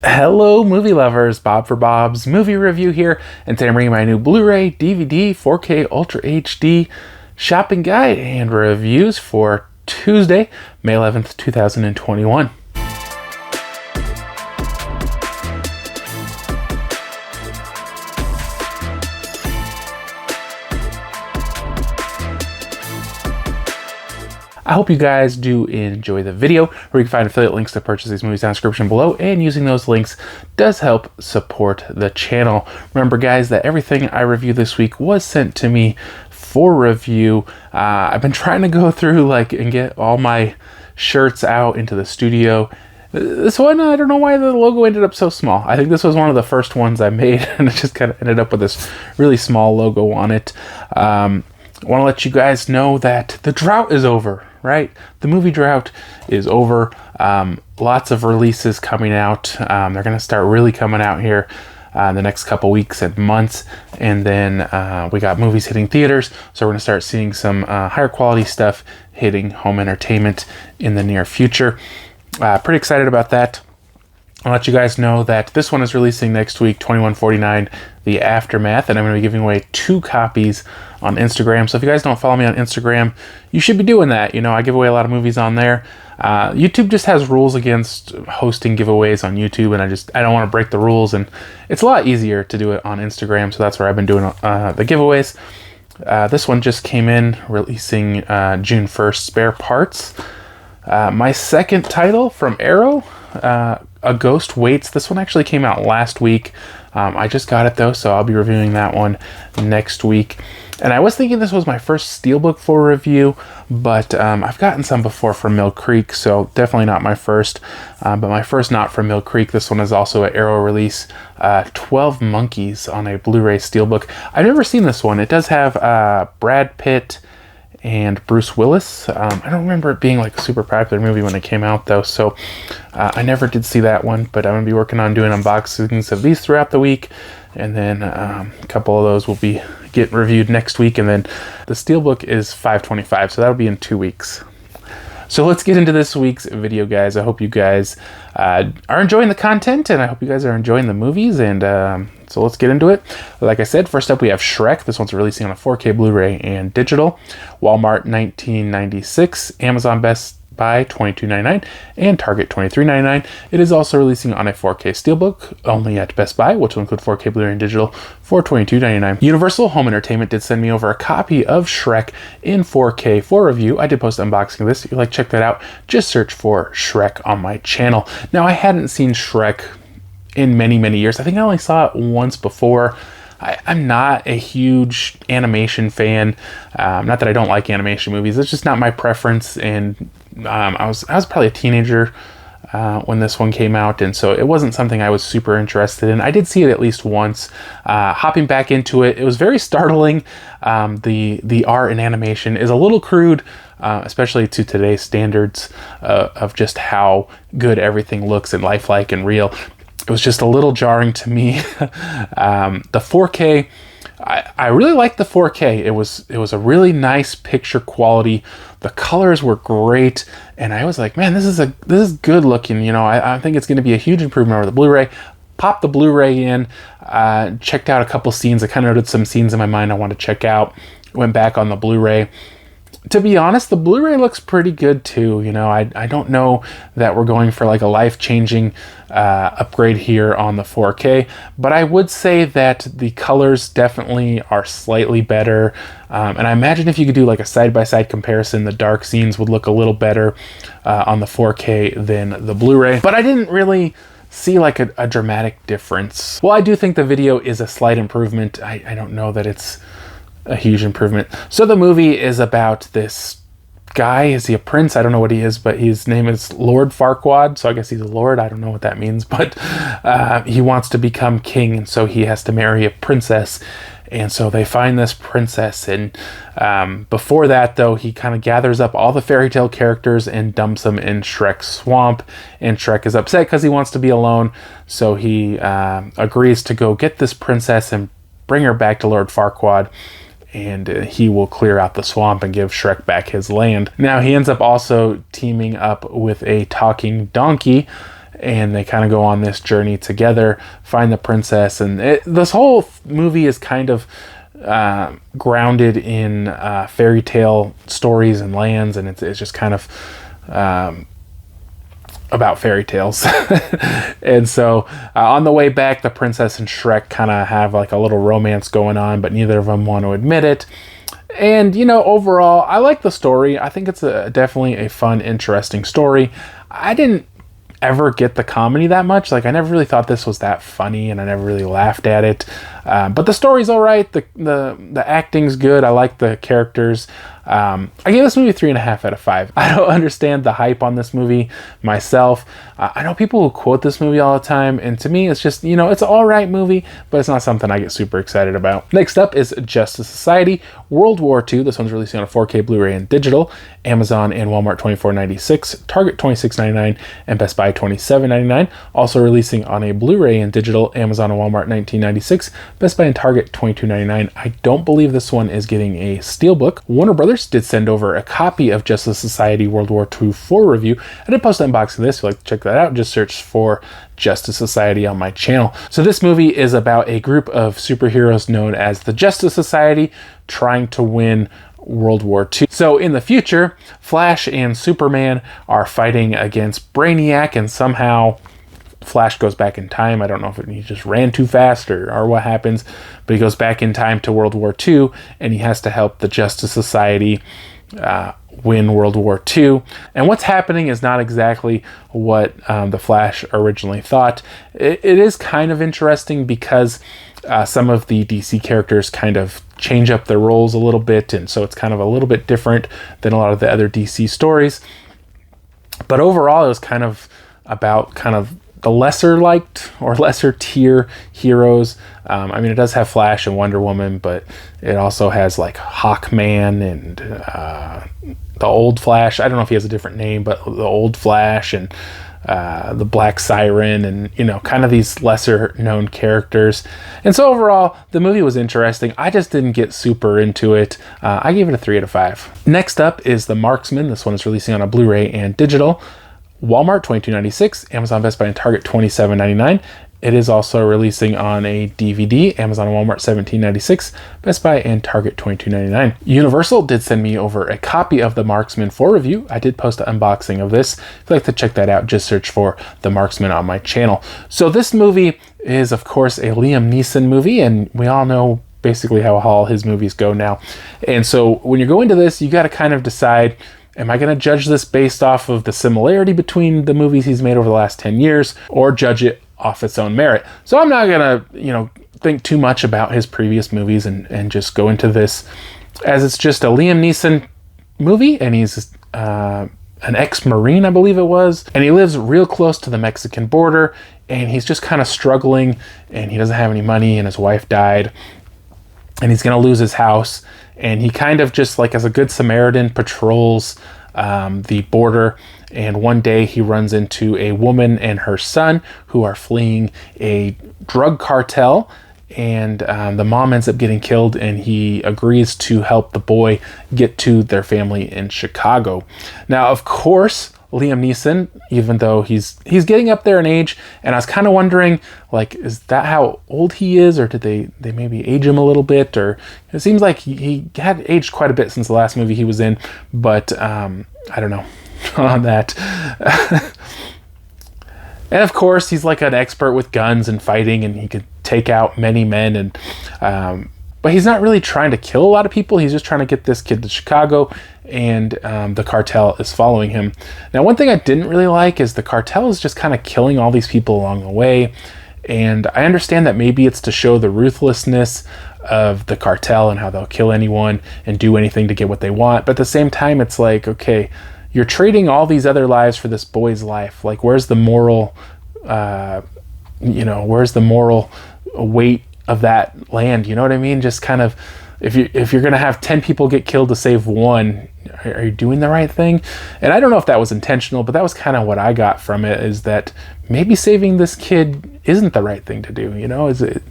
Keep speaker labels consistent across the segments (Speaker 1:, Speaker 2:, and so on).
Speaker 1: Hello movie lovers, Bob for Bob's movie review here, and today I'm bringing my new Blu-ray, DVD, 4K Ultra HD shopping guide and reviews for Tuesday, May 11th, 2021. I hope you guys do enjoy the video, where you can find affiliate links to purchase these movies down in the description below, and using those links does help support the channel. Remember guys, that everything I review this week was sent to me for review. I've been trying to go through and get all my shirts out into the studio. This one, I don't know why the logo ended up so small. I think this was one of the first ones I made, and it just kind of ended up with this really small logo on it. I want to let you guys know that the drought is over, right? The movie drought is over. Lots of releases coming out. They're going to start really coming out here the next couple weeks and months. And then we got movies hitting theaters. So we're going to start seeing some higher quality stuff hitting home entertainment in the near future. Pretty excited about that. I'll let you guys know that this one is releasing next week, 2149, The Aftermath, and I'm going to be giving away 2 copies on Instagram. So if you guys don't follow me on Instagram, you should be doing that. You know, I give away a lot of movies on there. YouTube just has rules against hosting giveaways on YouTube, and I don't want to break the rules, and it's a lot easier to do it on Instagram, so that's where I've been doing the giveaways. This one just came in, releasing June 1st, Spare Parts. My second title from Arrow, A Ghost Waits. This one actually came out last week. I just got it though, so I'll be reviewing that one next week. And I was thinking this was my first Steelbook for review, but I've gotten some before from Mill Creek, so definitely not my first. But my first not from Mill Creek. This one is also an Arrow release, 12 Monkeys on a Blu-ray Steelbook. I've never seen this one. It does have Brad Pitt and Bruce Willis. I don't remember it being a super popular movie when it came out though, so I never did see that one, but I'm going to be working on doing unboxings of these throughout the week, and then a couple of those will be getting reviewed next week, and then the Steelbook is $5.25, so that'll be in 2 weeks. So let's get into this week's video, guys. I hope you guys are enjoying the content, and I hope you guys are enjoying the movies, and so let's get into it. Like I said, first up we have Shrek. This one's releasing on a 4K Blu-ray and digital. Walmart $19.96, Amazon Best Buy $22.99, and Target $23.99. It is also releasing on a 4K Steelbook, only at Best Buy, which will include 4K Blu-ray and digital, for $22.99. Universal Home Entertainment did send me over a copy of Shrek in 4K for review. I did post an unboxing of this. If you'd check that out, just search for Shrek on my channel. Now, I hadn't seen Shrek in many, many years. I think I only saw it once before. I'm not a huge animation fan. Not that I don't like animation movies. It's just not my preference, and I was probably a teenager when this one came out, and so it wasn't something I was super interested in. I did see it at least once. Hopping back into it, it was very startling. The art and animation is a little crude, especially to today's standards of just how good everything looks and lifelike and real. It was just a little jarring to me. The 4K, I really liked the 4K. It was a really nice picture quality. The colors were great, and I was like, man, this is good looking. You know, I think it's going to be a huge improvement over the Blu-ray. Popped the Blu-ray in, checked out a couple scenes. I kind of noted some scenes in my mind I wanted to check out. Went back on the Blu-ray. To be honest, the Blu-ray looks pretty good too. You know, I don't know that we're going for a life-changing upgrade here on the 4K, but I would say that the colors definitely are slightly better. And I imagine if you could do a side-by-side comparison, the dark scenes would look a little better on the 4K than the Blu-ray. But I didn't really see a dramatic difference. Well, I do think the video is a slight improvement. I don't know that it's a huge improvement. So the movie is about this guy. Is he a prince? I don't know what he is, but his name is Lord Farquaad, so I guess he's a lord. I don't know what that means, but he wants to become king, and so he has to marry a princess. And so they find this princess, and before that though, he kind of gathers up all the fairy tale characters and dumps them in Shrek's swamp, and Shrek is upset because he wants to be alone, so he agrees to go get this princess and bring her back to Lord Farquaad, and he will clear out the swamp and give Shrek back his land. Now he ends up also teaming up with a talking donkey, and they kind of go on this journey together, find the princess, and this whole movie is kind of grounded in fairy tale stories and lands, and it's just kind of about fairy tales. And so on the way back, the princess and Shrek kind of have like a little romance going on, but neither of them want to admit it. And, you know, overall, I like the story. I think it's definitely a fun, interesting story. I didn't ever get the comedy that much. Like, I never really thought this was that funny, and I never really laughed at it. But the story's all right. The acting's good. I like the characters. I gave this movie 3.5 out of 5. I don't understand the hype on this movie myself. I know people who quote this movie all the time, and to me, it's just, you know, it's an all right movie, but it's not something I get super excited about. Next up is Justice Society World War II. This one's releasing on a 4K Blu-ray and digital. Amazon and Walmart $24.96, Target $26.99, and Best Buy $27.99. Also releasing on a Blu-ray and digital. Amazon and Walmart $19.96, Best Buy and Target $22.99. I don't believe this one is getting a Steelbook. Warner Brothers did send over a copy of Justice Society World War II for review. I did post an unboxing of this. If you'd like to check that out, just search for Justice Society on my channel. So this movie is about a group of superheroes known as the Justice Society trying to win World War II. So in the future, Flash and Superman are fighting against Brainiac, and somehow Flash goes back in time. I don't know if he just ran too fast or what happens, but he goes back in time to World War II, and he has to help the Justice Society win World War II. And what's happening is not exactly what the Flash originally thought. It is kind of interesting because some of the DC characters kind of change up their roles a little bit, and so it's kind of a little bit different than a lot of the other DC stories. But overall, it was kind of about kind of the lesser liked or lesser tier heroes. I mean, it does have Flash and Wonder Woman, but it also has like Hawkman and the old Flash. I don't know if he has a different name, but the old Flash and the Black Siren, and, you know, kind of these lesser known characters. And so overall, the movie was interesting. I just didn't get super into it. I gave it a 3 out of 5. Next up is The Marksman. This one is releasing on a Blu-ray and digital. Walmart $22.96, Amazon, Best Buy, and Target $27.99. It is also releasing on a DVD, Amazon and Walmart $17.96, Best Buy and Target $22.99. Universal did send me over a copy of The Marksman for review. I did post an unboxing of this. If you'd like to check that out, just search for The Marksman on my channel. So this movie is, of course, a Liam Neeson movie, and we all know basically how all his movies go now. And so when you go into this, you got to kind of decide, am I going to judge this based off of the similarity between the movies he's made over the last 10 years, or judge it off its own merit? So I'm not going to, you know, think too much about his previous movies and just go into this as it's just a Liam Neeson movie, and he's an ex-Marine, I believe it was, and he lives real close to the Mexican border, and he's just kind of struggling, and he doesn't have any money, and his wife died, and he's going to lose his house. And he kind of just, like as a good Samaritan, patrols the border. And one day he runs into a woman and her son who are fleeing a drug cartel. And the mom ends up getting killed, and he agrees to help the boy get to their family in Chicago. Now, of course, Liam Neeson, even though he's getting up there in age, and I was kind of wondering, like, is that how old he is, or did they maybe age him a little bit? Or it seems like he had aged quite a bit since the last movie he was in, but I don't know on that. And of course, he's like an expert with guns and fighting, and he could take out many men, and but he's not really trying to kill a lot of people. He's just trying to get this kid to Chicago, and the cartel is following him. Now, one thing I didn't really like is the cartel is just kind of killing all these people along the way. And I understand that maybe it's to show the ruthlessness of the cartel and how they'll kill anyone and do anything to get what they want. But at the same time, it's like, okay, you're trading all these other lives for this boy's life. Like, where's the moral, where's the moral weight of that land? You know what I mean? Just kind of if you're gonna have 10 people get killed to save one, are you doing the right thing? And I don't know if that was intentional, but that was kind of what I got from it, is that maybe saving this kid isn't the right thing to do. You know, is it?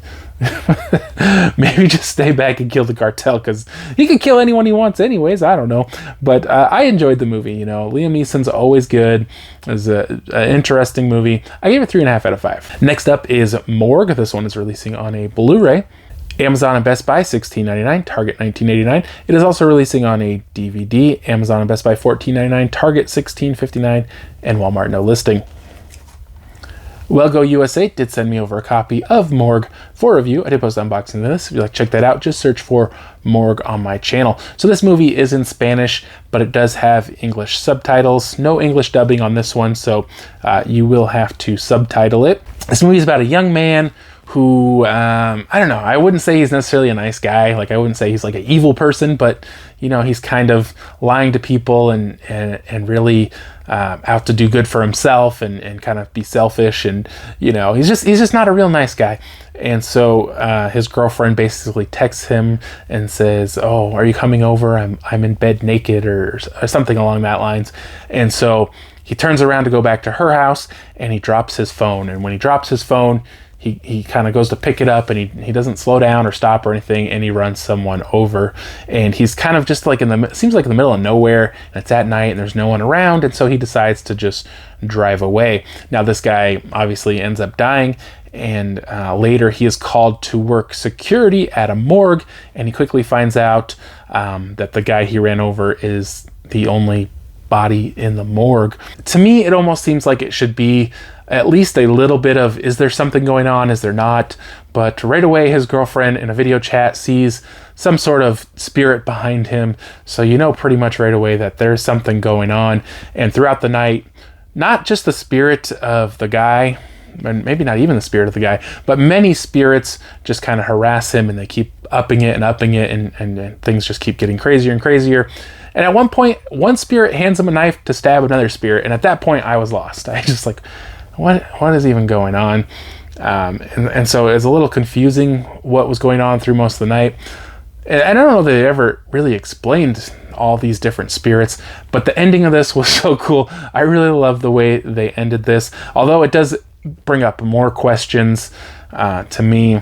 Speaker 1: Maybe just stay back and kill the cartel, because he can kill anyone he wants anyways. I don't know, but I enjoyed the movie. You know, Liam Neeson's always good. It was an interesting movie. I gave it 3.5 out of 5. Next up is Morgue. This one is releasing on a Blu-ray. Amazon and Best Buy $16.99, Target $19.89. It is also releasing on a DVD. Amazon and Best Buy $14.99, Target $16.59, and Walmart no listing. Well, U.S.A. did send me over a copy of Morgue for review. I did post an unboxing of this. If you'd like to check that out, just search for Morgue on my channel. So this movie is in Spanish, but it does have English subtitles. No English dubbing on this one, so you will have to subtitle it. This movie is about a young man who, I don't know, I wouldn't say he's necessarily a nice guy. Like, I wouldn't say he's like an evil person, but, you know, he's kind of lying to people and really out to do good for himself and kind of be selfish. And, you know, he's just not a real nice guy. And so his girlfriend basically texts him and says, "Oh, are you coming over? I'm in bed naked," or something along that lines. And so he turns around to go back to her house, and he drops his phone. And when he drops his phone, he kind of goes to pick it up, and he doesn't slow down or stop or anything, and he runs someone over. And he's kind of just like seems like in the middle of nowhere, and it's at night and there's no one around, and so he decides to just drive away. Now this guy obviously ends up dying, and later he is called to work security at a morgue, and he quickly finds out that the guy he ran over is the only body in the morgue. To me, it almost seems like it should be at least a little bit of, is there something going on, is there not? But right away his girlfriend in a video chat sees some sort of spirit behind him, so you know pretty much right away that there's something going on. And throughout the night, not just the spirit of the guy, and maybe not even the spirit of the guy, but many spirits just kind of harass him, and they keep upping it, and things just keep getting crazier and crazier. And at one point, one spirit hands him a knife to stab another spirit, and at that point I was lost. I just like, what is even going on? And so it was a little confusing what was going on through most of the night. And I don't know that they ever really explained all these different spirits, but the ending of this was so cool. I really love the way they ended this, although it does bring up more questions to me.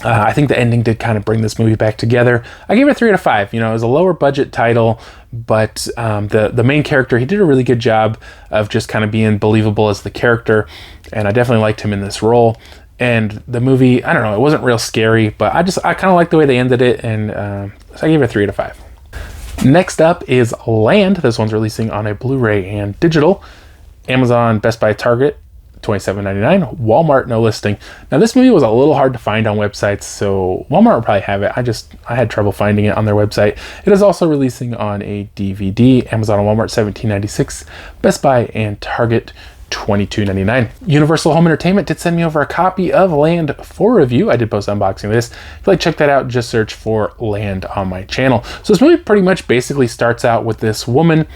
Speaker 1: I think the ending did kind of bring this movie back together. I gave it 3 out of 5. You know, it was a lower budget title, but the main character, he did a really good job of just kind of being believable as the character, and I definitely liked him in this role. And the movie, I don't know, it wasn't real scary, but I kind of liked the way they ended it, and so I gave it a 3 out of 5. Next up is Land. This one's releasing on a Blu-ray and digital. Amazon, Best Buy, Target, $27.99. Walmart no listing. Now this movie was a little hard to find on websites, so Walmart will probably have it. I had trouble finding it on their website. It is also releasing on a DVD. Amazon and Walmart $17.96. Best Buy and Target $22.99. Universal Home Entertainment did send me over a copy of Land for review. I did post an unboxing of this. If you'd like to check that out, just search for Land on my channel. So this movie pretty much basically starts out with this woman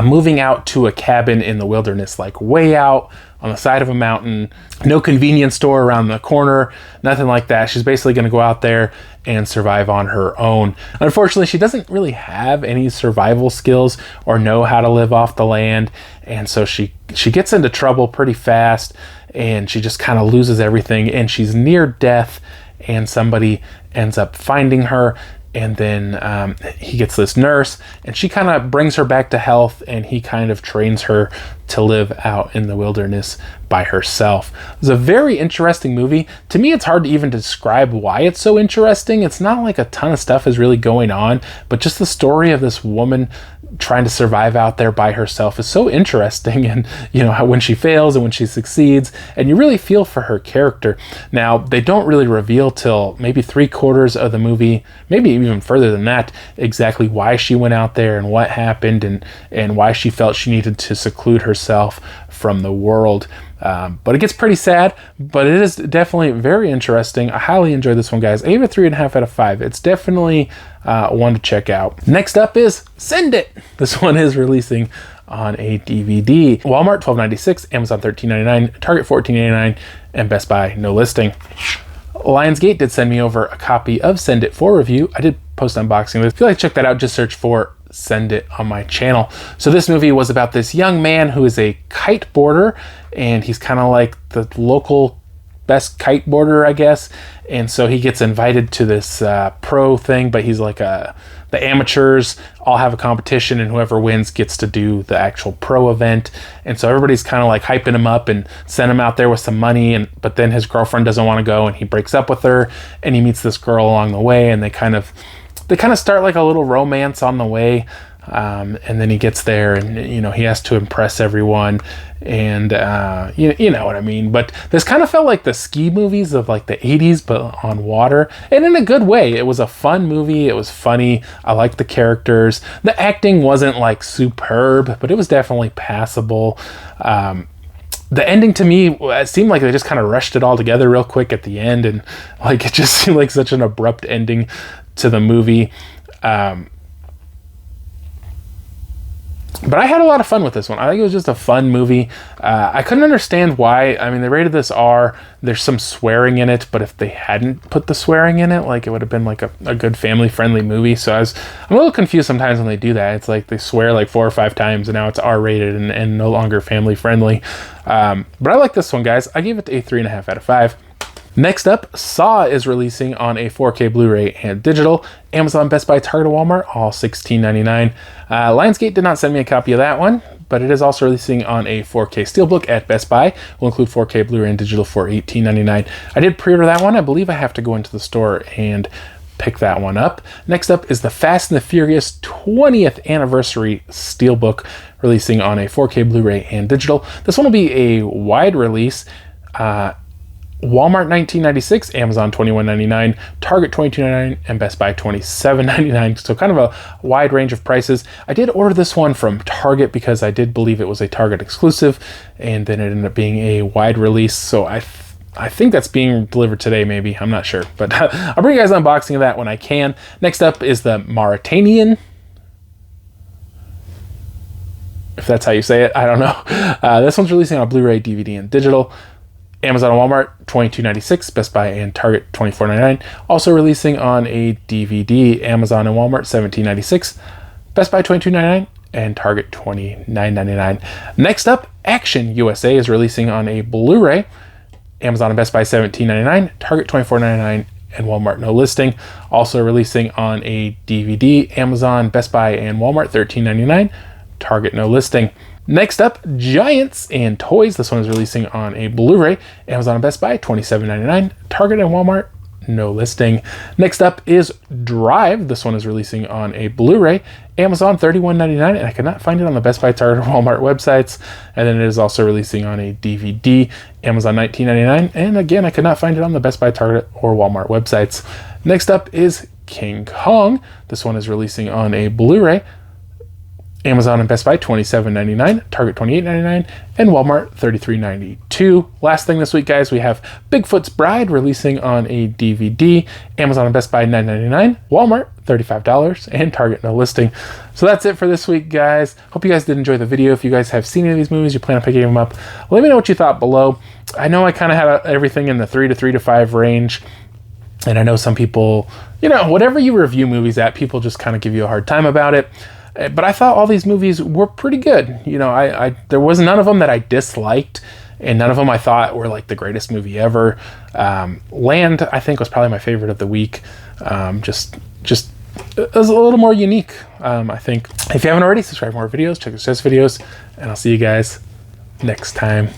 Speaker 1: moving out to a cabin in the wilderness, like way out on the side of a mountain. No convenience store around the corner, nothing like that. She's basically going to go out there and survive on her own. Unfortunately, she doesn't really have any survival skills or know how to live off the land, and so she gets into trouble pretty fast, and she just kind of loses everything, and she's near death, and somebody ends up finding her. And then he gets this nurse, and she kind of brings her back to health, and he kind of trains her to live out in the wilderness by herself. It's a very interesting movie. To me, it's hard to even describe why it's so interesting. It's not like a ton of stuff is really going on, but just the story of this woman trying to survive out there by herself is so interesting. And you know, how when she fails and when she succeeds, and you really feel for her character. Now, they don't really reveal till maybe 3/4 of the movie, maybe even further than that, exactly why she went out there and what happened, and why she felt she needed to seclude herself from the world. But it gets pretty sad, but it is definitely very interesting. I highly enjoyed this one, guys. I gave it 3.5 out of 5. It's definitely one to check out. Next up is Send It. This one is releasing on a DVD. Walmart $12.96, Amazon $13.99, Target $14.99, and Best Buy no listing. Lionsgate did send me over a copy of Send It for review. I did post unboxing this. If you like to check that out, just search for Send It on my channel. So this movie was about this young man who is a kiteboarder, and he's kind of like the local best kiteboarder, I guess. And so he gets invited to this pro thing, but he's like the amateurs all have a competition, and whoever wins gets to do the actual pro event. And so everybody's kind of like hyping him up and send him out there with some money, but then his girlfriend doesn't want to go, and he breaks up with her, and he meets this girl along the way, and they kind of start like a little romance on the way. And then he gets there, and he has to impress everyone, and you know what I mean. But this kind of felt like the ski movies of like the 80s, but on water, and in a good way. It was a fun movie. It was funny. I liked the characters. The acting wasn't like superb, but it was definitely passable. The ending to me, it seemed like they just kind of rushed it all together real quick at the end, and like it just seemed like such an abrupt ending to the movie. But I had a lot of fun with this one. I think it was just a fun movie. I couldn't understand why. I mean, they rated this R. There's some swearing in it, but if they hadn't put the swearing in it, like it would have been like a good family-friendly movie. So I'm a little confused sometimes when they do that. It's like they swear like 4 or 5 times, and now it's R-rated and no longer family-friendly. But I like this one, guys. I gave it a 3.5 out of 5. Next up, U.S.A is releasing on a 4K Blu-ray and digital. Amazon, Best Buy, Target, Walmart, all $16.99. Lionsgate did not send me a copy of that one, but it is also releasing on a 4K Steelbook at Best Buy. Will include 4K Blu-ray and digital for $18.99. I did pre-order that one. I believe I have to go into the store and pick that one up. Next up is the Fast and the Furious 20th Anniversary Steelbook, releasing on a 4K Blu-ray and digital. This one will be a wide release. Walmart $19.96, Amazon $21.99, Target $22.99, and Best Buy $27.99. So kind of a wide range of prices. I did order this one from Target because I did believe it was a Target exclusive, and then it ended up being a wide release. So I think that's being delivered today, maybe. I'm not sure, but I'll bring you guys an unboxing of that when I can. Next up is the Mauritanian, if that's how you say it. I don't know. This one's releasing on Blu-ray, DVD, and digital. Amazon and Walmart $22.96, Best Buy and Target $24.99. Also releasing on a DVD, Amazon and Walmart $17.96, Best Buy $22.99, and Target $29.99. Next up, Action U.S.A. is releasing on a Blu-ray, Amazon and Best Buy $17.99, Target $24.99, and Walmart no listing. Also releasing on a DVD, Amazon, Best Buy, and Walmart $13.99, Target no listing. Next up, Giants and Toys. This one is releasing on a Blu-ray, Amazon and Best Buy $27.99, Target and Walmart no listing. Next up is Drive. This one is releasing on a Blu-ray, Amazon $31.99, and I could not find it on the Best Buy, Target, or Walmart websites. And then it is also releasing on a DVD, Amazon $19.99, and again, I could not find it on the Best Buy, Target, or Walmart websites. Next up is King Kong. This one is releasing on a Blu-ray, Amazon and Best Buy $27.99, Target $28.99, and Walmart $33.92. Last thing this week, guys, we have Bigfoot's Bride releasing on a DVD, Amazon and Best Buy $9.99, Walmart $35, and Target no listing. So that's it for this week, guys. Hope you guys did enjoy the video. If you guys have seen any of these movies, you plan on picking them up, let me know what you thought below. I know I kind of had everything in the 3 to 5 range. And I know some people, whatever you review movies at, people just kind of give you a hard time about it. But I thought all these movies were pretty good. There was none of them that I disliked, and none of them I thought were like the greatest movie ever. Land, I think, was probably my favorite of the week. Just it was a little more unique, I think. If you haven't already, subscribe for more videos, check the videos, and I'll see you guys next time.